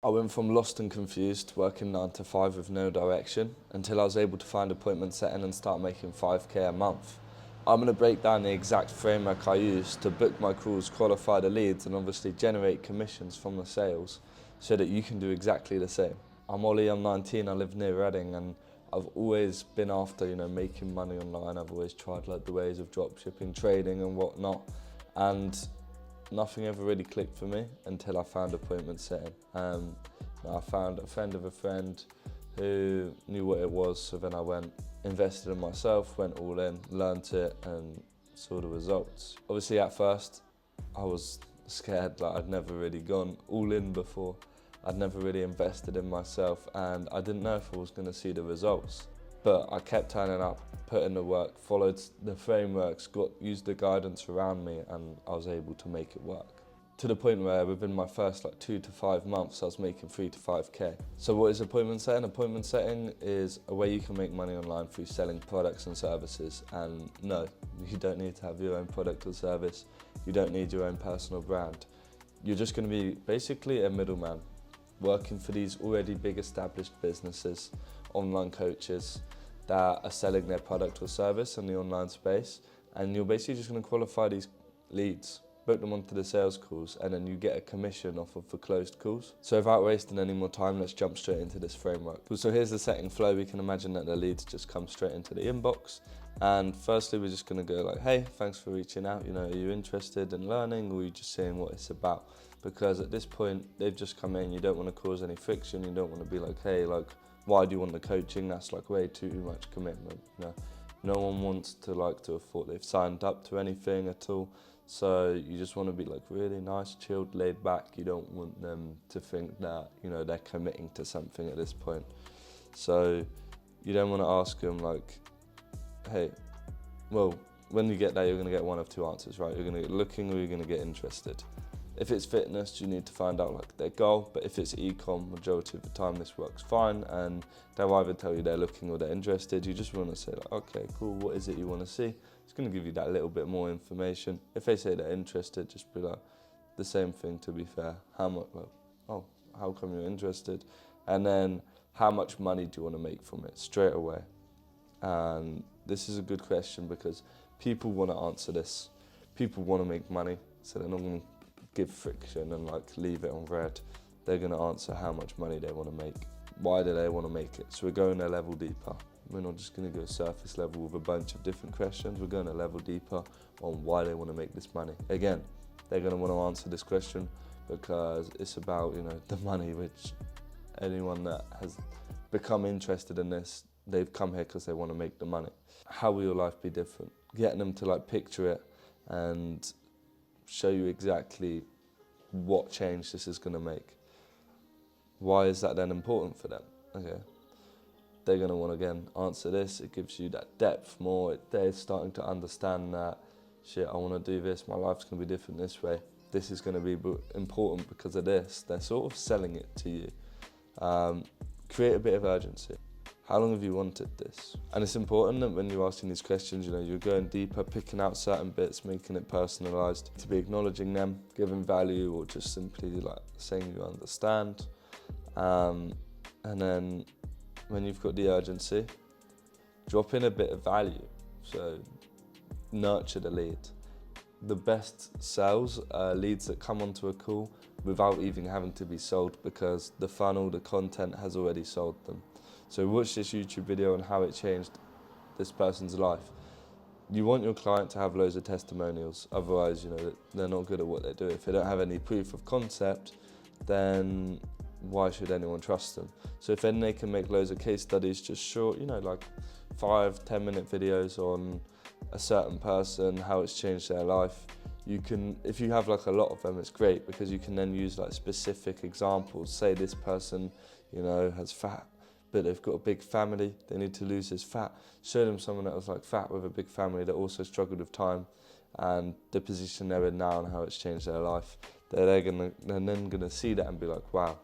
I went from lost and confused, working 9 to 5 with no direction, until I was able to find appointment setting and start making 5k a month. I'm going to break down the exact framework I use to book my calls, qualify the leads, and obviously generate commissions from the sales so that you can do exactly the same. I'm Ollie, I'm 19, I live near Reading, and I've always been after, making money online. I've always tried the ways of dropshipping, trading and whatnot. And nothing ever really clicked for me until I found appointment setting. I found a friend of a friend who knew what it was, so then I went, invested in myself, went all in, learnt it and saw the results. Obviously at first I was scared, I'd never really gone all in before. I'd never really invested in myself and I didn't know if I was going to see the results. But I kept turning up, put in the work, followed the frameworks, used the guidance around me, and I was able to make it work. To the point where within my first 2 to 5 months, I was making 3 to 5k. So what is appointment setting? Appointment setting is a way you can make money online through selling products and services. And no, you don't need to have your own product or service. You don't need your own personal brand. You're just going to be basically a middleman, working for these already big established businesses, online coaches that are selling their product or service in the online space, and you're basically just going to qualify these leads, book them onto the sales calls, and then you get a commission off of the closed calls. So without wasting any more time, let's jump straight into this framework. So here's the setting flow. We can imagine that the leads just come straight into the inbox, and firstly we're just going to go hey, thanks for reaching out, are you interested in learning, or are you just saying what it's about? Because at this point they've just come in, you don't want to cause any friction, you don't want to be hey, why do you want the coaching? That's way too much commitment. No one wants to have thought they've signed up to anything at all. So you just want to be really nice, chilled, laid back. You don't want them to think that they're committing to something at this point. So you don't want to ask them hey, well, when you get there, you're going to get one of two answers, right? You're going to get looking or you're going to get interested. If it's fitness, you need to find out their goal, but if it's e-com, majority of the time this works fine, and they'll either tell you they're looking or they're interested. You just want to say okay, cool, what is it you want to see? It's going to give you that little bit more information. If they say they're interested, just be the same thing, to be fair. How much, oh, how come you're interested? And then how much money do you want to make from it straight away? And this is a good question because people want to answer this. People want to make money, so they're not going to give friction and leave it on red. They're going to answer how much money they want to make. Why do they want to make it? So we're going a level deeper. We're not just going to go surface level with a bunch of different questions. We're going a level deeper on why they want to make this money. Again, they're going to want to answer this question because it's about the money, which anyone that has become interested in this, they've come here because they want to make the money. How will your life be different? Getting them to picture it and show you exactly what change this is going to make. Why is that then important for them? Okay, they're going to want to again answer this. It gives you that depth more. They're starting to understand that shit, I want to do this, my life's going to be different this way. This is going to be important because of this. They're sort of selling it to you. Create a bit of urgency. How long have you wanted this? And it's important that when you're asking these questions, you're going deeper, picking out certain bits, making it personalised, to be acknowledging them, giving value, or just simply saying you understand. And then when you've got the urgency, drop in a bit of value. So nurture the lead. The best sales are leads that come onto a call without even having to be sold because the funnel, the content has already sold them. So watch this YouTube video on how it changed this person's life. You want your client to have loads of testimonials, otherwise they're not good at what they do. If they don't have any proof of concept, then why should anyone trust them? So if then they can make loads of case studies, just short, 5-10 minute videos on a certain person, how it's changed their life. You can, if you have a lot of them, it's great because you can then use specific examples. Say this person, has fat, but they've got a big family, they need to lose this fat. Show them someone that was fat with a big family that also struggled with time and the position they're in now and how it's changed their life. They're then gonna see that and be wow,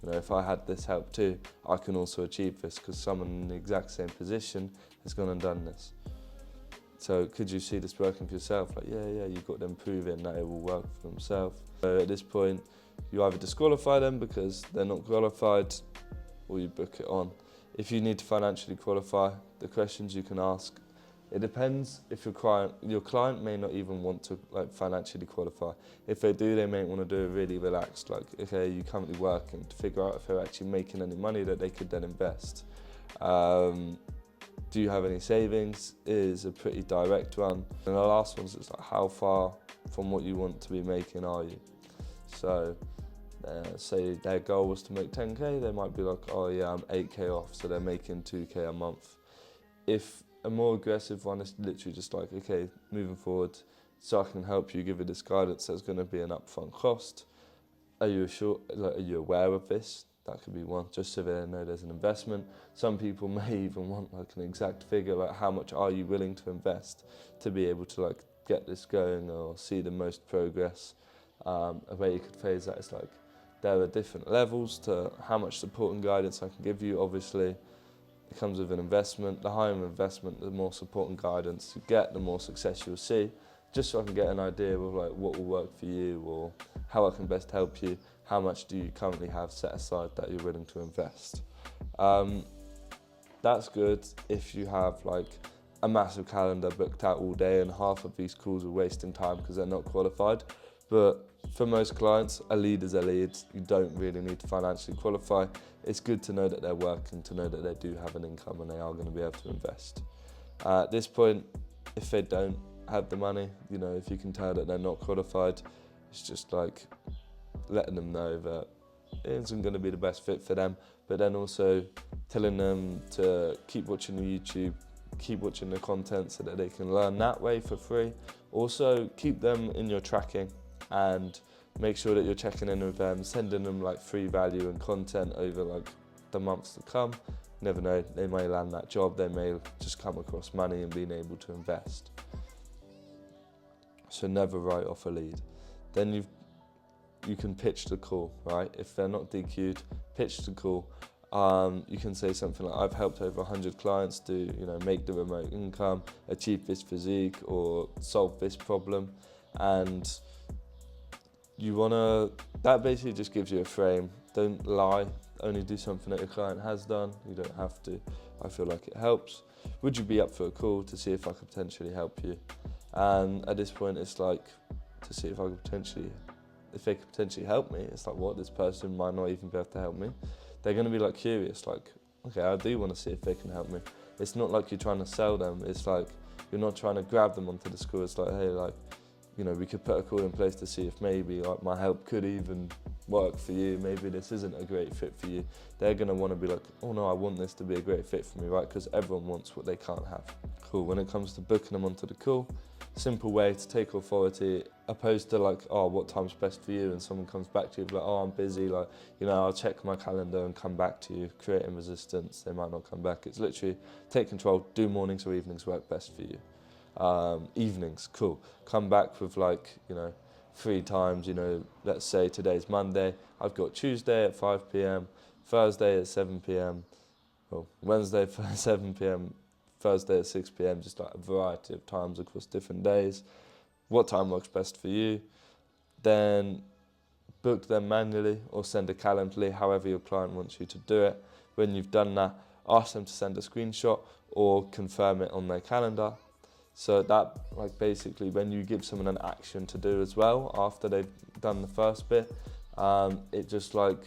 if I had this help too, I can also achieve this because someone in the exact same position has gone and done this. So could you see this working for yourself? Yeah, you've got them proving that it will work for themselves. So at this point, You either disqualify them because they're not qualified, or you book it on. If you need to financially qualify, the questions you can ask, it depends if your client may not even want to financially qualify. If they do, they may want to do it really relaxed, like, okay, you currently working, to figure out if they're actually making any money that they could then invest. Do you have any savings is a pretty direct one. And the last one is like, how far from what you want to be making are you? So say their goal was to make 10k, they might be like, oh yeah, I'm 8k off, so they're making 2k a month. If a more aggressive one is literally just like, okay, moving forward, so I can help you give you this guidance, there's going to be an upfront cost. Are you aware of this? That could be one, just so they know there's an investment. Some people may even want like an exact figure, like how much are you willing to invest to be able to like get this going or see the most progress. A way you could phrase that is like, there are different levels to how much support and guidance I can give you. Obviously, it comes with an investment. The higher an investment, the more support and guidance you get, the more success you'll see. Just so I can get an idea of like what will work for you or how I can best help you. How much do you currently have set aside that you're willing to invest? That's good if you have like a massive calendar booked out all day and half of these calls are wasting time because they're not qualified. But for most clients, a lead is a lead. You don't really need to financially qualify. It's good to know that they're working, to know that they do have an income and they are going to be able to invest. At this point, if they don't have the money, you know, if you can tell that they're not qualified, it's just like letting them know that it isn't going to be the best fit for them, but then also telling them to keep watching the YouTube, keep watching the content so that they can learn that way for free. Also, keep them in your tracking and make sure that you're checking in with them, sending them like free value and content over like the months to come. You never know, they may land that job, they may just come across money and being able to invest. So never write off a lead. Then you can pitch the call, right? If they're not DQ'd, pitch the call. You can say something like, I've helped over 100 clients do, you know, make the remote income, achieve this physique, or solve this problem. And that basically just gives you a frame. Don't lie, only do something that your client has done. You don't have to. I feel like it helps. Would you be up for a call to see if I could potentially help you? And at this point, it's like, to see if they could potentially help me. It's like, what, this person might not even be able to help me. They're going to be like curious, like, okay, I do want to see if they can help me. It's not like you're trying to sell them. It's like, you're not trying to grab them onto the school. It's like, hey, like, you know, we could put a call in place to see if maybe like my help could even work for you. Maybe this isn't a great fit for you. They're going to want to be like, oh no, I want this to be a great fit for me, right? Because everyone wants what they can't have. Cool. When it comes to booking them onto the call, simple way to take authority, opposed to like, oh, what time's best for you? And someone comes back to you like, oh, I'm busy. Like, you know, I'll check my calendar and come back to you, creating resistance. They might not come back. It's literally take control, do mornings or evenings work best for you. Evenings, cool. Come back with like, you know, 3 times, you know, let's say today's Monday. I've got Tuesday at 5 p.m, Thursday at 7 p.m, well, Wednesday at 7 p.m, Thursday at 6 p.m, just like a variety of times across different days. What time works best for you? Then book them manually or send a Calendly, however your client wants you to do it. When you've done that, ask them to send a screenshot or confirm it on their calendar. So that, like, basically when you give someone an action to do as well after they've done the first bit, it just like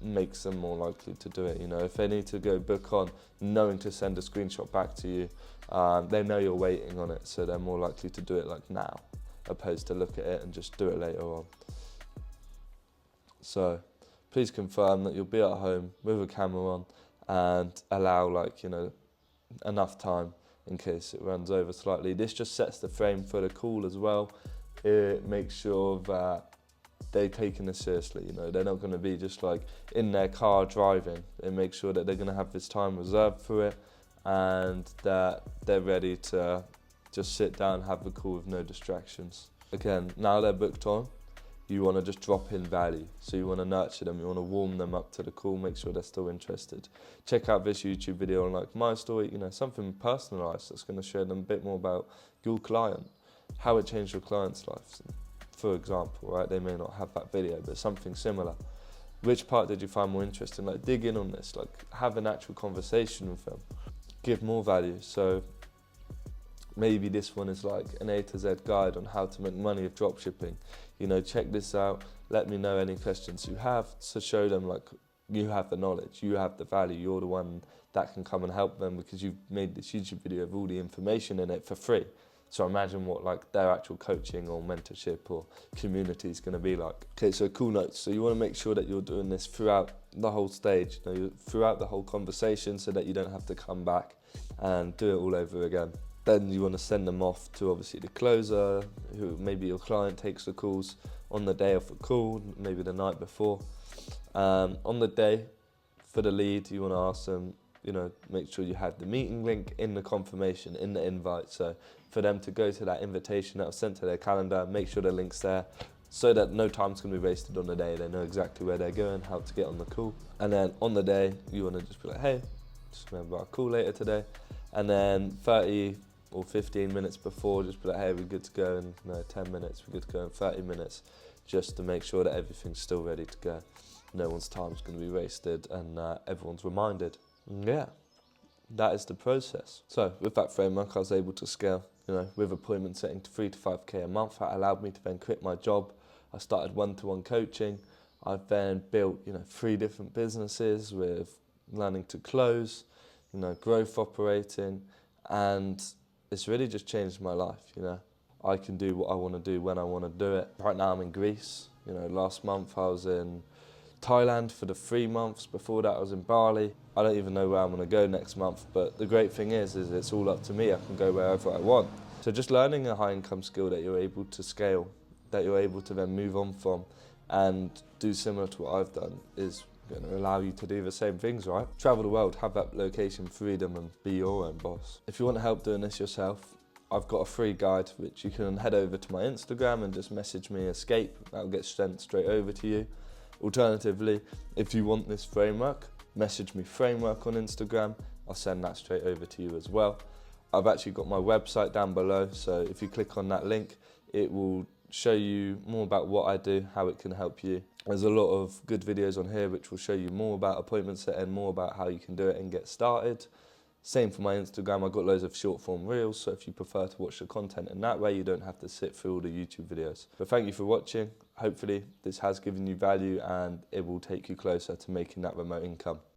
makes them more likely to do it. You know, if they need to go book on, knowing to send a screenshot back to you, they know you're waiting on it, so they're more likely to do it like now, opposed to look at it and just do it later on. So please confirm that you'll be at home with a camera on and allow, like, you know, enough time in case it runs over slightly. This just sets the frame for the call as well. It makes sure that they're taking this seriously, you know, they're not going to be just like in their car driving. It makes sure that they're going to have this time reserved for it and that they're ready to just sit down, have the call with no distractions. Again, now they're booked on, you want to just drop in value. So you want to nurture them, you want to warm them up to the call, make sure they're still interested. Check out this YouTube video on like my story, you know, something personalised that's going to show them a bit more about your client, how it changed your client's life, for example, right? They may not have that video, but something similar. Which part did you find more interesting? Like, dig in on this, like have an actual conversation with them, give more value. So maybe this one is like an A to Z guide on how to make money with dropshipping. You know, check this out, let me know any questions you have, to show them like you have the knowledge, you have the value, you're the one that can come and help them because you've made this YouTube video with all the information in it for free. So imagine what like their actual coaching or mentorship or community is going to be like. Okay, so cool notes. So you want to make sure that you're doing this throughout the whole stage, you know, throughout the whole conversation, so that you don't have to come back and do it all over again. Then you want to send them off to obviously the closer, who maybe your client takes the calls on the day of the call, maybe the night before. On the day for the lead, you want to ask them, you know, make sure you have the meeting link in the confirmation, in the invite. So for them to go to that invitation that was sent to their calendar, make sure the link's there so that no time's going to be wasted on the day. They know exactly where they're going, how to get on the call. And then on the day, you want to just be like, hey, just remember our call later today. And then 30 or 15 minutes before, just be like, hey, we're good to go in 10 minutes, we're good to go in 30 minutes, just to make sure that everything's still ready to go. No one's time's going to be wasted and everyone's reminded. Yeah, that is the process. So with that framework, I was able to scale, you know, with appointment setting to 3 to 5K a month. That allowed me to then quit my job. I started one-to-one coaching. I've then built, you know, 3 different businesses with learning to close, you know, growth operating, and it's really just changed my life, you know. I can do what I want to do when I want to do it. Right now I'm in Greece. You know, last month I was in Thailand for the 3 months. Before that I was in Bali. I don't even know where I'm going to go next month, but the great thing is it's all up to me. I can go wherever I want. So just learning a high income skill that you're able to scale, that you're able to then move on from and do similar to what I've done, is going to allow you to do the same things, right? Travel the world, have that location freedom and be your own boss. If you want help doing this yourself, I've got a free guide which you can head over to my Instagram and just message me escape. That'll get sent straight over to you. Alternatively, if you want this framework, message me framework on Instagram. I'll send that straight over to you as well. I've actually got my website down below, so if you click on that link, it will show you more about what I do, how it can help you. There's a lot of good videos on here which will show you more about appointment setting, more about how you can do it and get started. Same for my Instagram, I've got loads of short form reels, so if you prefer to watch the content in that way, you don't have to sit through all the YouTube videos. But thank you for watching. Hopefully this has given you value and it will take you closer to making that remote income.